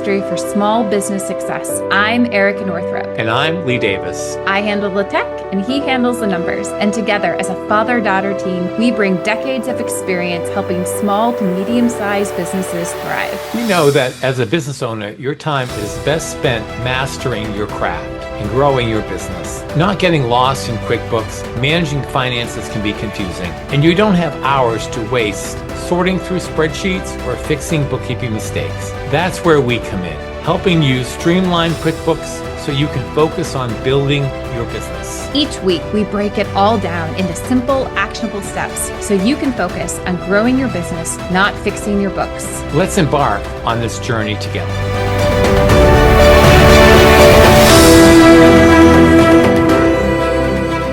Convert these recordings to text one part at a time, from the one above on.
Mastery for Small Business Success. I'm Erica Northrup. And I'm Lee Davis. I handle the tech and he handles the numbers. And together as a father-daughter team, we bring decades of experience helping small to medium-sized businesses thrive. We know that as a business owner, your time is best spent mastering your craft and growing your business. Not getting lost in QuickBooks, managing finances can be confusing, and you don't have hours to waste sorting through spreadsheets or fixing bookkeeping mistakes. That's where we come in, helping you streamline QuickBooks so you can focus on building your business. Each week, we break it all down into simple, actionable steps so you can focus on growing your business, not fixing your books. Let's embark on this journey together.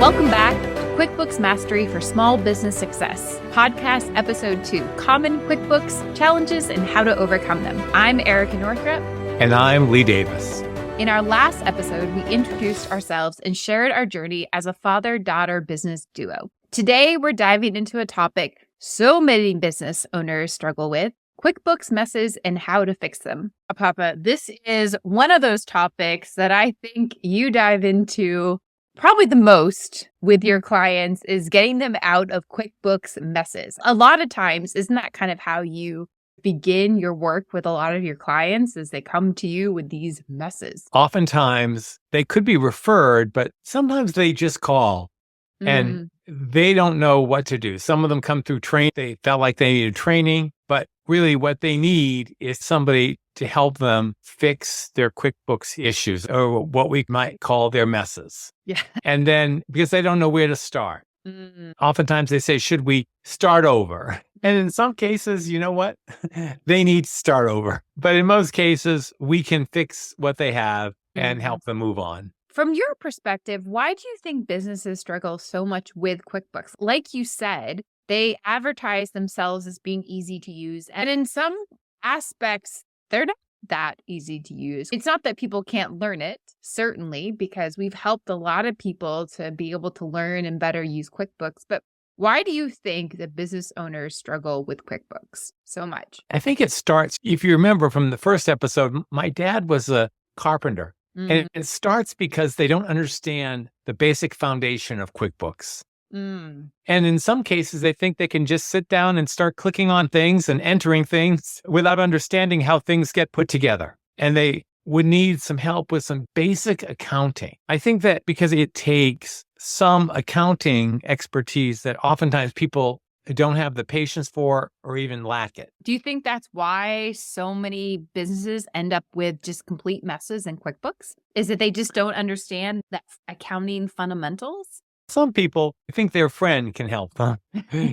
Welcome back to QuickBooks Mastery for Small Business Success, podcast episode 2, Common QuickBooks Challenges and How to Overcome Them. I'm Erica Northrup. And I'm Lee Davis. In our last episode, we introduced ourselves and shared our journey as a father-daughter business duo. Today, we're diving into a topic so many business owners struggle with, QuickBooks messes and how to fix them. Papa, this is one of those topics that I think you dive into probably the most with your clients is getting them out of QuickBooks messes. A lot of times, isn't that kind of how you begin your work with a lot of your clients as they come to you with these messes? Oftentimes, they could be referred, but sometimes they just call and they don't know what to do. Some of them come through training. They felt like they needed training, but really what they need is somebody to help them fix their QuickBooks issues or what we might call their messes. Yeah. And then because they don't know where to start. Oftentimes they say, should we start over? And in some cases, you know what? They need to start over. But in most cases, we can fix what they have and help them move on. From your perspective, why do you think businesses struggle so much with QuickBooks? Like you said, they advertise themselves as being easy to use. And in some aspects, they're not that easy to use. It's not that people can't learn it, certainly, because we've helped a lot of people to be able to learn and better use QuickBooks. But why do you think that business owners struggle with QuickBooks so much? I think it starts, if you remember from the first episode, my dad was a carpenter. And it starts because they don't understand the basic foundation of QuickBooks. And in some cases, they think they can just sit down and start clicking on things and entering things without understanding how things get put together. And they would need some help with some basic accounting. I think that because it takes some accounting expertise that oftentimes people don't have the patience for or even lack it. Do you think that's why so many businesses end up with just complete messes in QuickBooks? Is it they just don't understand the accounting fundamentals? Some people think their friend can help them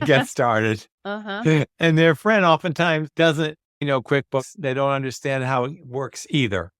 get started. And their friend oftentimes doesn't, QuickBooks. They don't understand how it works either.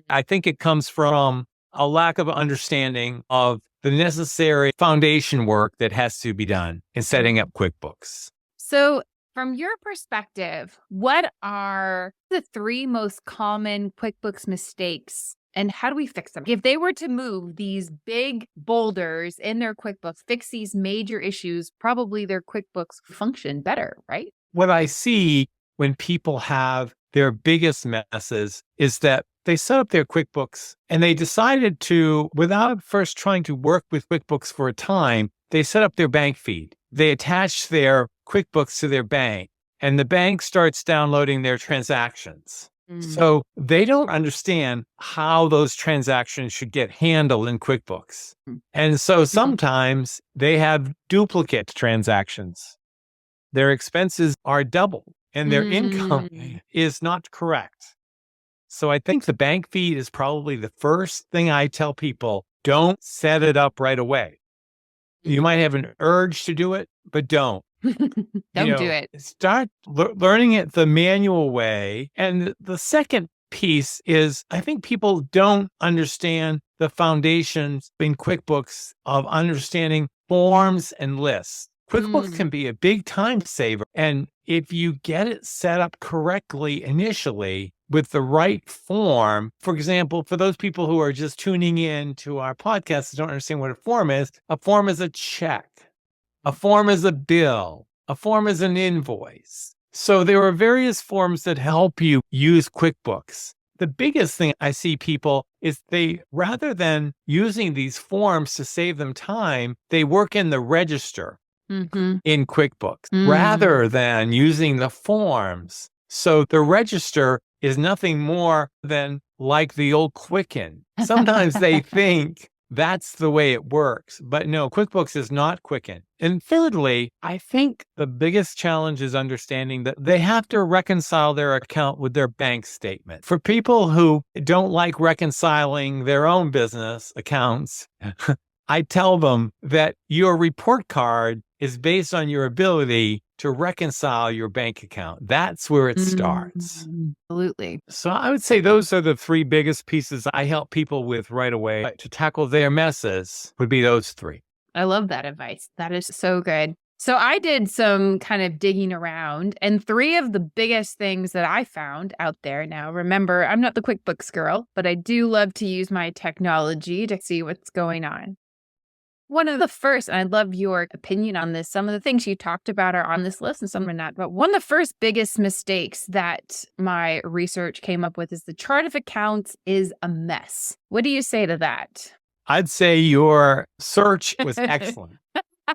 I think it comes from a lack of understanding of the necessary foundation work that has to be done in setting up QuickBooks. So from your perspective, what are the 3 most common QuickBooks mistakes and how do we fix them? If they were to move these big boulders in their QuickBooks, fix these major issues, probably their QuickBooks function better, right? What I see when people have their biggest messes is that they set up their QuickBooks and they decided to, without first trying to work with QuickBooks for a time, they set up their bank feed. They attach their QuickBooks to their bank and the bank starts downloading their transactions. So they don't understand how those transactions should get handled in QuickBooks. And so sometimes they have duplicate transactions. Their expenses are double and their income is not correct. So I think the bank feed is probably the first thing I tell people, don't set it up right away. You might have an urge to do it, but don't. Don't do it. Start learning it the manual way. And the second piece is I think people don't understand the foundations in QuickBooks of understanding forms and lists. QuickBooks can be a big time saver. And if you get it set up correctly initially with the right form, for example, for those people who are just tuning in to our podcast and don't understand what a form is a check. A form is a bill. A form is an invoice. So there are various forms that help you use QuickBooks. the biggest thing I see people is they, rather than using these forms to save them time, they work in the register in QuickBooks rather than using the forms. So the register is nothing more than like the old Quicken. Sometimes they think that's the way it works, but no, QuickBooks is not Quicken. And thirdly, I think the biggest challenge is understanding that they have to reconcile their account with their bank statement. For people who don't like reconciling their own business accounts, I tell them that your report card is based on your ability to reconcile your bank account. That's where it starts. Absolutely. So I would say those are the three biggest pieces I help people with right away to tackle their messes would be those three. I love that advice. That is so good. So I did some kind of digging around, and three of the biggest things that I found out there. Now, remember, I'm not the QuickBooks girl, but I do love to use my technology to see what's going on. One of the first, and I'd love your opinion on this, some of the things you talked about are on this list and some are not, but one of the first biggest mistakes that my research came up with is the chart of accounts is a mess. What do you say to that? I'd say your search was excellent.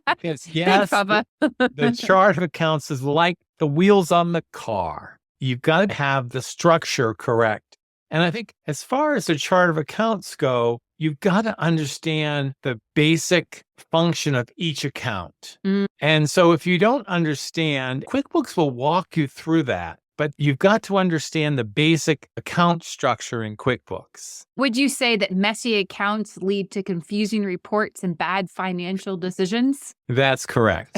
Because yes, Thanks, Papa. the chart of accounts is like the wheels on the car. You've got to have the structure correct. And I think as far as the chart of accounts go, you've got to understand the basic function of each account. And so if you don't understand, QuickBooks will walk you through that. But you've got to understand the basic account structure in QuickBooks. Would you say that messy accounts lead to confusing reports and bad financial decisions? That's correct.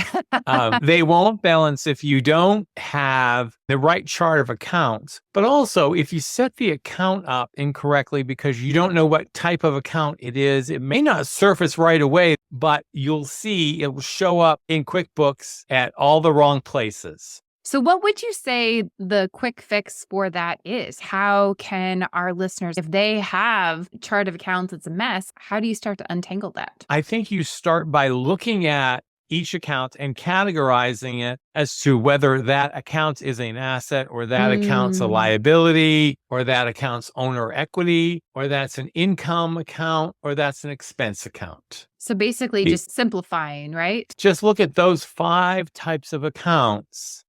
They won't balance if you don't have the right chart of accounts, but also if you set the account up incorrectly because you don't know what type of account it is, it may not surface right away, but you'll see it will show up in QuickBooks at all the wrong places. So what would you say the quick fix for that is? How can our listeners, if they have a chart of accounts that's a mess, how do you start to untangle that? I think you start by looking at each account and categorizing it as to whether that account is an asset or that account's a liability or that account's owner equity or that's an income account or that's an expense account. So basically just simplifying, right? Just look at those 5 types of accounts.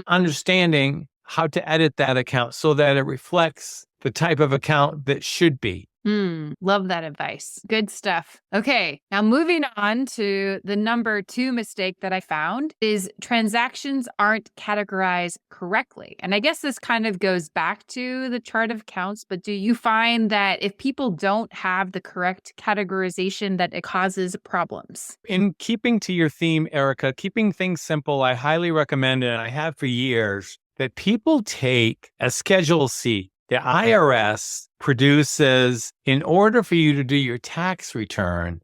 Understanding how to edit that account so that it reflects the type of account that should be. Love that advice. Good stuff. Okay, now moving on to the number 2 mistake that I found is transactions aren't categorized correctly. And I guess this kind of goes back to the chart of accounts, but do you find that if people don't have the correct categorization that it causes problems? In keeping to your theme, Erica, keeping things simple, I highly recommend, and I have for years, that people take a Schedule C. The IRS produces in order for you to do your tax return.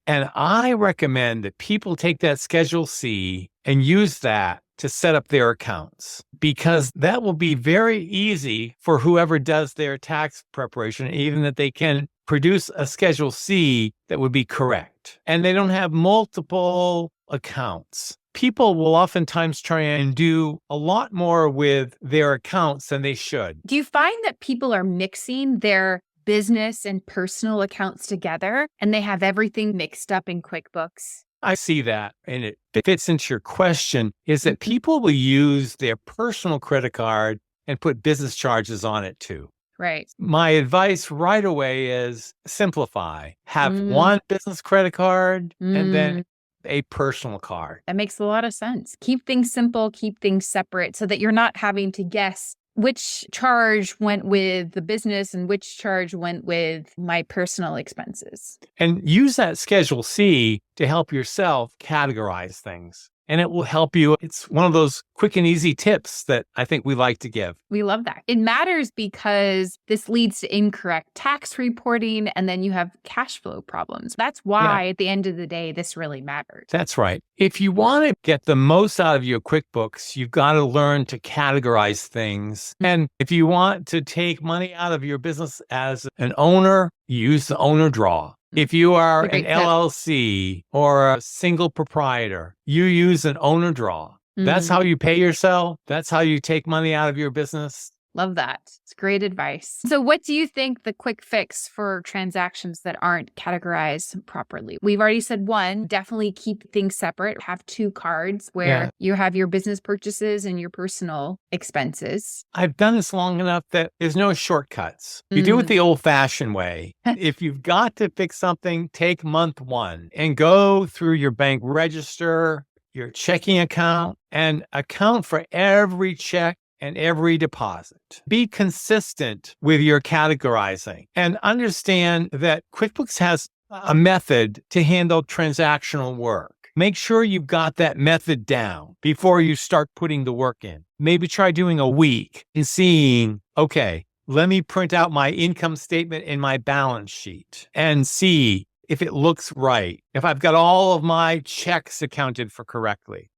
And I recommend that people take that Schedule C and use that to set up their accounts because that will be very easy for whoever does their tax preparation, even that they can produce a Schedule C that would be correct. And they don't have multiple accounts. People will oftentimes try and do a lot more with their accounts than they should. Do you find that people are mixing their business and personal accounts together and they have everything mixed up in QuickBooks? I see that, and it fits into your question, is that people will use their personal credit card and put business charges on it too. Right. My advice right away is simplify. Have one business credit card and then a personal card. That makes a lot of sense. Keep things simple, keep things separate so that you're not having to guess which charge went with the business and which charge went with my personal expenses. And use that Schedule C to help yourself categorize things. And it will help you. It's one of those quick and easy tips that I think we like to give. We love that. It matters because this leads to incorrect tax reporting and then you have cash flow problems. That's why at the end of the day, this really matters. That's right. If you want to get the most out of your QuickBooks, you've got to learn to categorize things. And if you want to take money out of your business as an owner, use the owner draw. If you are an LLC or a single proprietor, you use an owner draw. That's how you pay yourself. That's how you take money out of your business. Love that. It's great advice. So what do you think the quick fix for transactions that aren't categorized properly? We've already said one, definitely keep things separate. Have two cards where you have your business purchases and your personal expenses. I've done this long enough that there's no shortcuts. You do it the old-fashioned way. If you've got to fix something, take month one and go through your bank register, your checking account, and account for every check and every deposit. Be consistent with your categorizing and understand that QuickBooks has a method to handle transactional work. Make sure you've got that method down before you start putting the work in. Maybe try doing a week and seeing, okay, let me print out my income statement and my balance sheet and see if it looks right, if I've got all of my checks accounted for correctly.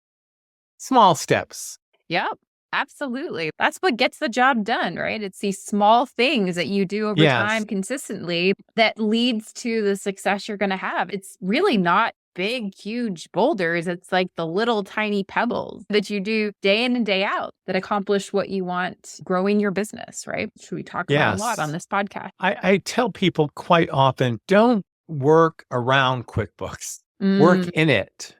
Small steps. Yep. Absolutely. That's what gets the job done, right? It's these small things that you do over time consistently that leads to the success you're going to have. It's really not big, huge boulders. It's like the little tiny pebbles that you do day in and day out that accomplish what you want growing your business, right? Which we talk about a lot on this podcast. I tell people quite often, don't work around QuickBooks. Work in it.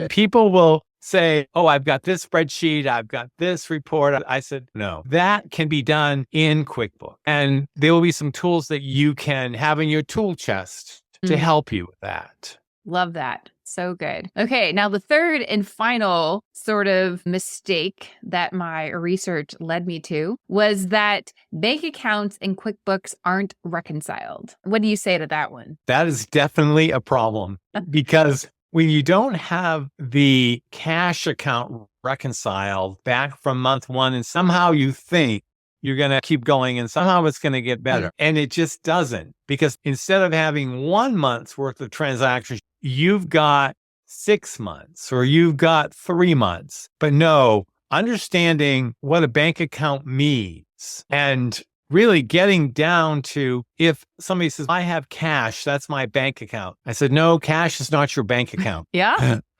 People will say, oh, I've got this spreadsheet, I've got this report. I said, no, that can be done in QuickBooks. And there will be some tools that you can have in your tool chest to help you with that. Love that. So good. Okay. Now, the third and final sort of mistake that my research led me to was that bank accounts in QuickBooks aren't reconciled. What do you say to that one? That is definitely a problem because when you don't have the cash account reconciled back from month one, and somehow you think you're going to keep going and somehow it's going to get better, and it just doesn't, because instead of having 1 month's worth of transactions, you've got 6 months or you've got 3 months. But no, understanding what a bank account means and really getting down to, if somebody says, I have cash, that's my bank account. I said, no, cash is not your bank account.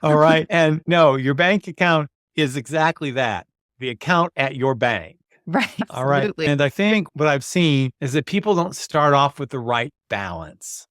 All right. And no, your bank account is exactly that, the account at your bank. Right. All right. Absolutely. And I think what I've seen is that people don't start off with the right balance.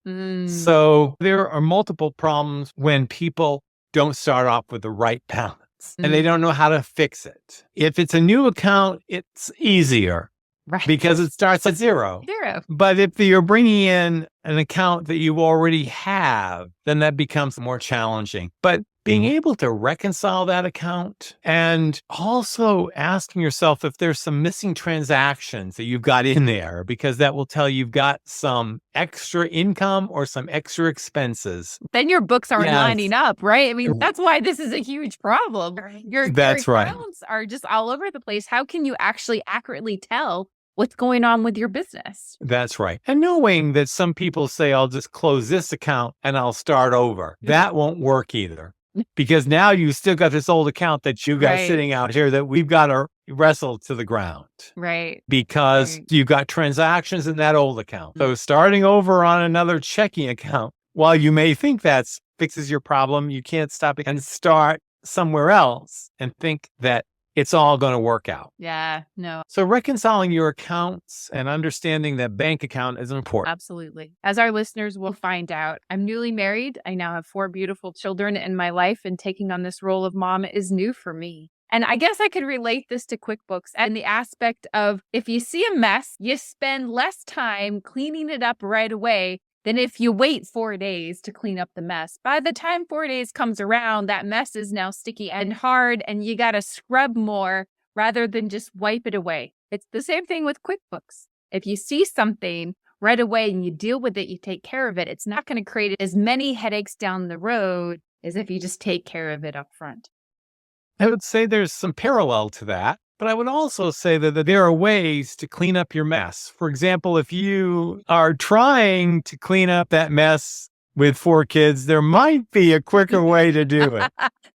So there are multiple problems when people don't start off with the right balance and they don't know how to fix it. If it's a new account, it's easier. Right. Because it starts at zero. But if you're bringing in an account that you already have, then that becomes more challenging. But being able to reconcile that account and also asking yourself if there's some missing transactions that you've got in there, because that will tell you've got some extra income or some extra expenses. Then your books aren't lining up, right? I mean, that's why this is a huge problem. Your accounts are just all over the place. How can you actually accurately tell what's going on with your business? That's right. And knowing that some people say, I'll just close this account and I'll start over. That won't work either. Because now you still got this old account that you got sitting out here that we've got to wrestle to the ground. Right. Because you've got transactions in that old account. So starting over on another checking account, while you may think that fixes your problem, you can't stop it and start somewhere else and think that it's all going to work out. Yeah, no. So reconciling your accounts and understanding that bank account is important. Absolutely. As our listeners will find out, I'm newly married. I now have 4 beautiful children in my life, and taking on this role of mom is new for me. And I guess I could relate this to QuickBooks and the aspect of, if you see a mess, you spend less time cleaning it up right away than if you wait 4 days to clean up the mess. By the time 4 days comes around, that mess is now sticky and hard, and you got to scrub more rather than just wipe it away. It's the same thing with QuickBooks. If you see something right away and you deal with it, you take care of it, it's not going to create as many headaches down the road as if you just take care of it up front. I would say there's some parallel to that. But I would also say that there are ways to clean up your mess. For example, if you are trying to clean up that mess with 4 kids, there might be a quicker way to do it.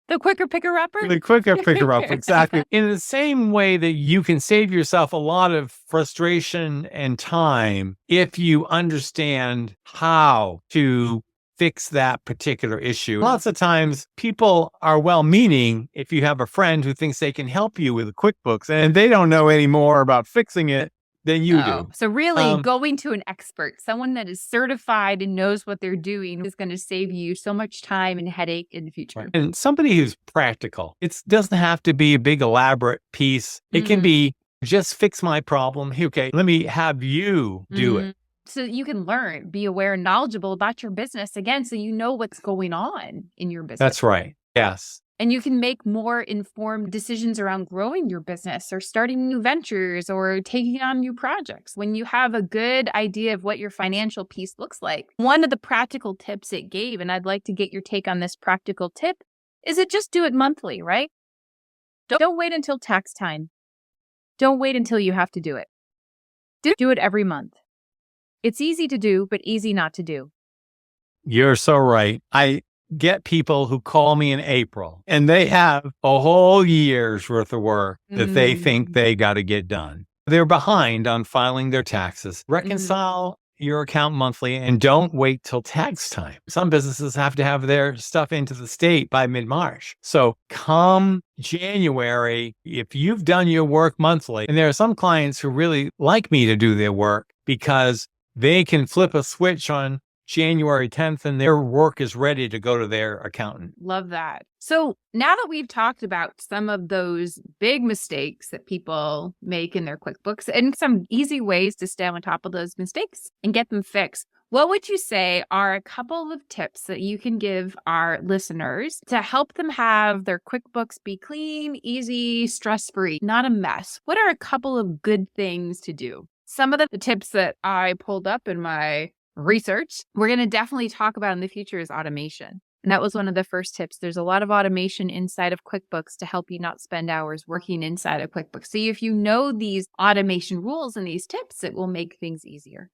The quicker picker-upper? The quicker picker-upper, exactly. In the same way that you can save yourself a lot of frustration and time if you understand how to fix that particular issue. Lots of times people are well-meaning if you have a friend who thinks they can help you with QuickBooks and they don't know any more about fixing it than you do. So really going to an expert, someone that is certified and knows what they're doing is going to save you so much time and headache in the future. And somebody who's practical. It doesn't have to be a big elaborate piece. It can be just fix my problem. Okay, let me have you do it. So you can learn, be aware and knowledgeable about your business again, so you know what's going on in your business. That's right. Yes. And you can make more informed decisions around growing your business or starting new ventures or taking on new projects when you have a good idea of what your financial piece looks like. One of the practical tips it gave, and I'd like to get your take on this practical tip, is it just do it monthly, right? Don't wait until tax time. Don't wait until you have to do it. Do it every month. It's easy to do, but easy not to do. You're so right. I get people who call me in April and they have a whole year's worth of work that they think they got to get done. They're behind on filing their taxes. Reconcile your account monthly and don't wait till tax time. Some businesses have to have their stuff into the state by mid-March. So come January, if you've done your work monthly, and there are some clients who really like me to do their work because they can flip a switch on January 10th and their work is ready to go to their accountant. Love that. So now that we've talked about some of those big mistakes that people make in their QuickBooks and some easy ways to stay on top of those mistakes and get them fixed, what would you say are a couple of tips that you can give our listeners to help them have their QuickBooks be clean, easy, stress-free, not a mess? What are a couple of good things to do? Some of the tips that I pulled up in my research we're going to definitely talk about in the future is automation. And that was one of the first tips. There's a lot of automation inside of QuickBooks to help you not spend hours working inside of QuickBooks. So if you know these automation rules and these tips, it will make things easier.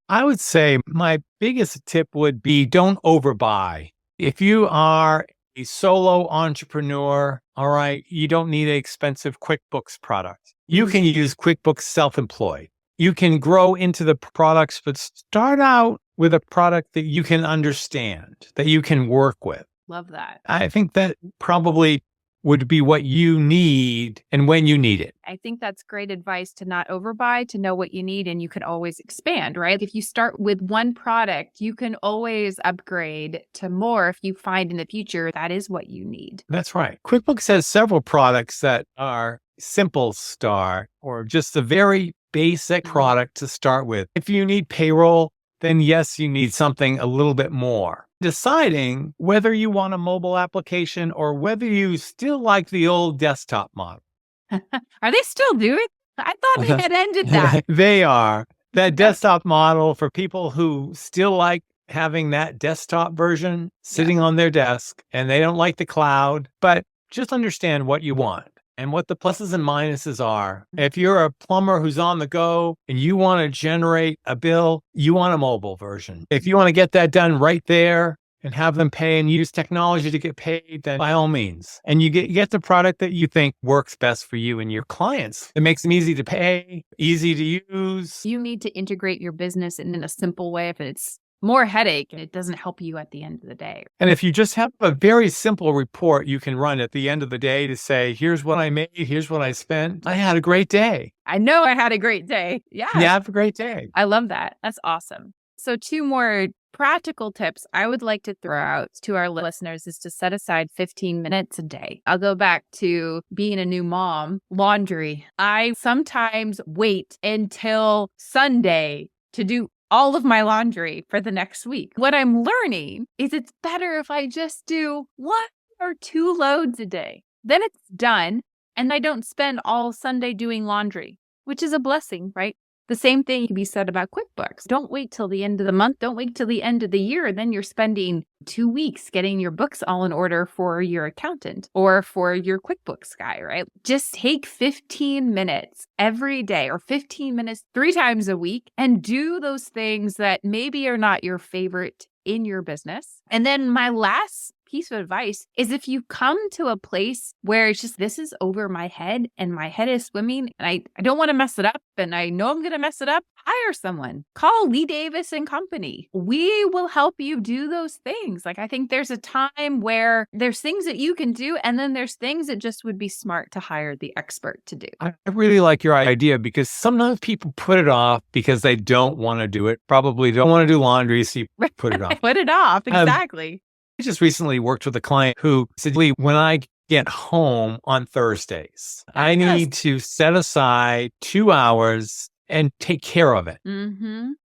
I would say my biggest tip would be don't overbuy. If you are a solo entrepreneur, all right, you don't need an expensive QuickBooks product. You can use QuickBooks Self-Employed. You can grow into the products, but start out with a product that you can understand, that you can work with. Love that. I think that probably would be what you need and when you need it. I think that's great advice to not overbuy, to know what you need, and you can always expand, right? If you start with one product, you can always upgrade to more if you find in the future that is what you need. That's right. QuickBooks has several products that are simple start or just a very basic product to start with. If you need payroll, then yes, you need something a little bit more. Deciding whether you want a mobile application or whether you still like the old desktop model. Are they still doing? I thought they had ended that. They are. That desktop model for people who still like having that desktop version sitting on their desk and they don't like the cloud, but just understand what you want and what the pluses and minuses are. If you're a plumber who's on the go and you want to generate a bill, you want a mobile version. If you want to get that done right there and have them pay and use technology to get paid, then by all means. And you get the product that you think works best for you and your clients. It makes them easy to pay, easy to use. You need to integrate your business in a simple way. If it's more headache and it doesn't help you at the end of the day. And if you just have a very simple report you can run at the end of the day to say, here's what I made, here's what I spent. I had a great day. I know I had a great day. Yeah. Have a great day. I love that. That's awesome. So 2 more practical tips I would like to throw out to our listeners is to set aside 15 minutes a day. I'll go back to being a new mom, laundry. I sometimes wait until Sunday to do all of my laundry for the next week. What I'm learning is it's better if I just do 1 or 2 loads a day. Then it's done and I don't spend all Sunday doing laundry, which is a blessing, right? The same thing can be said about QuickBooks. Don't wait till the end of the month. Don't wait till the end of the year. Then you're spending 2 weeks getting your books all in order for your accountant or for your QuickBooks guy, right? Just take 15 minutes every day or 15 minutes 3 times a week and do those things that maybe are not your favorite in your business. And then my last piece of advice is if you come to a place where it's just, this is over my head and my head is swimming and I don't want to mess it up and I know I'm going to mess it up, hire someone. Call Lee Davis and Company. We will help you do those things. Like, I think there's a time where there's things that you can do, and then there's things that just would be smart to hire the expert to do. I really like your idea because sometimes people put it off because they don't want to do it. Probably don't want to do laundry, so you put it off. Put it off. Exactly. I just recently worked with a client who said, Lee, when I get home on Thursdays, I need to set aside 2 hours and take care of it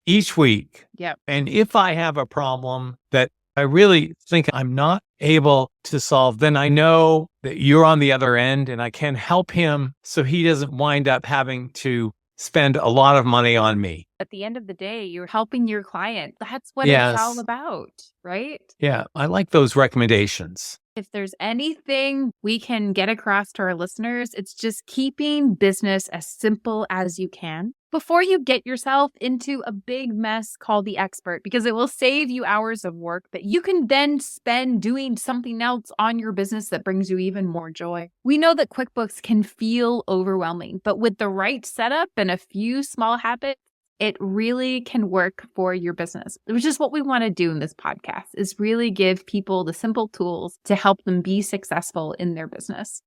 each week. Yep. And if I have a problem that I really think I'm not able to solve, then I know that you're on the other end and I can help him so he doesn't wind up having to spend a lot of money on me. At the end of the day, you're helping your client. That's what it's all about, right? Yeah, I like those recommendations. If there's anything we can get across to our listeners, it's just keeping business as simple as you can before you get yourself into a big mess called the expert, because it will save you hours of work that you can then spend doing something else on your business that brings you even more joy. We know that QuickBooks can feel overwhelming, but with the right setup and a few small habits, it really can work for your business, which is what we want to do in this podcast, is really give people the simple tools to help them be successful in their business.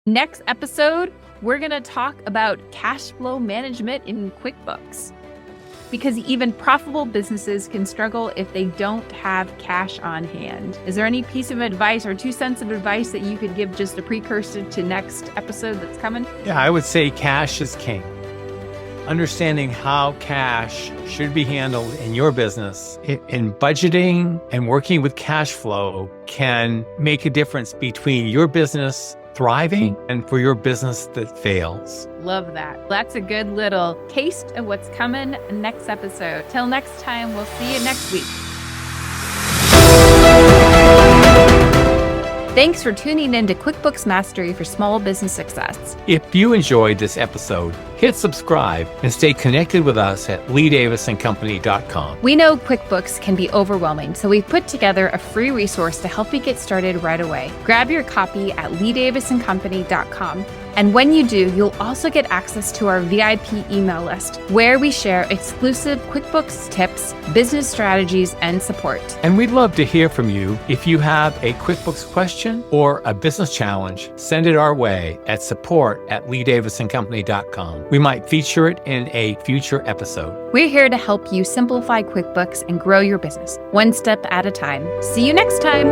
Next episode, we're going to talk about cash flow management in QuickBooks, because even profitable businesses can struggle if they don't have cash on hand. Is there any piece of advice or 2 cents of advice that you could give, just a precursor to next episode that's coming? Yeah, I would say cash is king. Understanding how cash should be handled in your business in budgeting and working with cash flow can make a difference between your business thriving and for your business that fails. Love that. That's a good little taste of what's coming next episode. Till next time, we'll see you next week. Thanks for tuning in to QuickBooks Mastery for Small Business Success. If you enjoyed this episode, hit subscribe and stay connected with us at LeeDavisandCompany.com. We know QuickBooks can be overwhelming, so we've put together a free resource to help you get started right away. Grab your copy at LeeDavisandCompany.com. And when you do, you'll also get access to our VIP email list, where we share exclusive QuickBooks tips, business strategies, and support. And we'd love to hear from you. If you have a QuickBooks question or a business challenge, send it our way at support@LeeDavisandCompany.com. We might feature it in a future episode. We're here to help you simplify QuickBooks and grow your business, one step at a time. See you next time.